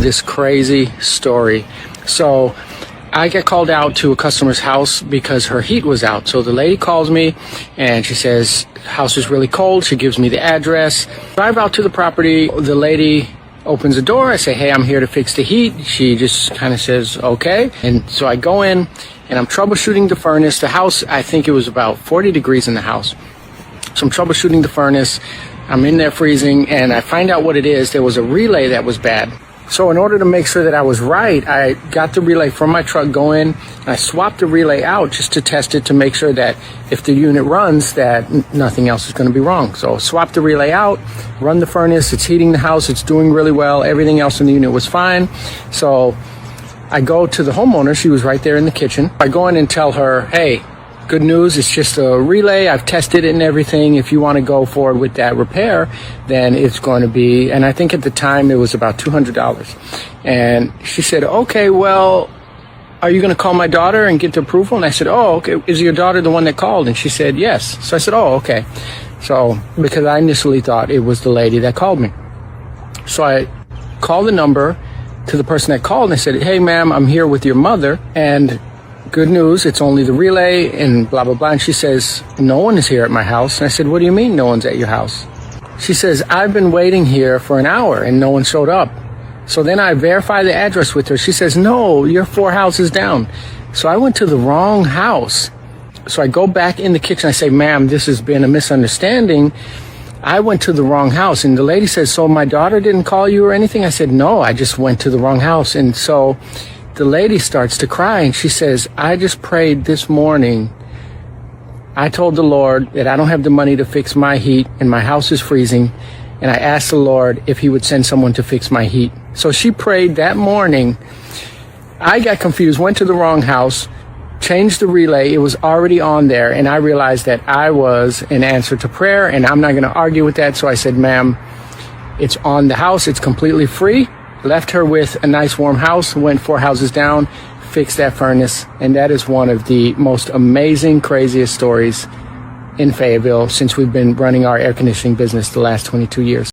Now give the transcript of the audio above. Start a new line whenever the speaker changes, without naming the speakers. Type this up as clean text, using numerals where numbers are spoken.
This crazy story. So I get called out to a customer's house because her heat was out. So the lady calls me and she says, house is really cold. She gives me the address. Drive out to the property. The lady opens the door. I say, hey, I'm here to fix the heat. She just kind of says, okay. And so I go in and I'm troubleshooting the furnace. The house, I think it was about 40 degrees in the house. So I'm troubleshooting the furnace. I'm in there freezing and I find out what it is. There was a relay that was bad. So in order to make sure that I was right, I got the relay from my truck, go in, and I swapped the relay out just to test it to make sure that if the unit runs, that nothing else is going to be wrong. So swap the relay out, run the furnace, it's heating the house, it's doing really well, everything else in the unit was fine. So I go to the homeowner, she was right there in the kitchen. I go in and tell her, hey, good news, it's just a relay. I've tested it and everything. If you want to go forward with that repair, then it's going to be, and I think at the time it was about $200. And she said, okay, well, are you going to call my daughter and get the approval? And I said, oh, okay. Is your daughter the one that called? And she said, yes. So I said, oh, okay. So, because I initially thought it was the lady that called me. So I called the number to the person that called and I said, hey, ma'am, I'm here with your mother. And good news, it's only the relay and blah, blah, blah. And she says, no one is here at my house. And I said, what do you mean no one's at your house? She says, I've been waiting here for an hour and no one showed up. So then I verify the address with her. She says, no, you're 4 houses down. So I went to the wrong house. So I go back in the kitchen. I say, ma'am, this has been a misunderstanding. I went to the wrong house. And the lady says, so my daughter didn't call you or anything? I said, no, I just went to the wrong house. And so the lady starts to cry and she says, I just prayed this morning. I told the Lord that I don't have the money to fix my heat and my house is freezing. And I asked the Lord if he would send someone to fix my heat. So she prayed that morning. I got confused, went to the wrong house, changed the relay. It was already on there. And I realized that I was an answer to prayer and I'm not going to argue with that. So I said, ma'am, it's on the house. It's completely free. Left her with a nice warm house, went 4 houses down, fixed that furnace. And that is one of the most amazing, craziest stories in Fayetteville since we've been running our air conditioning business the last 22 years.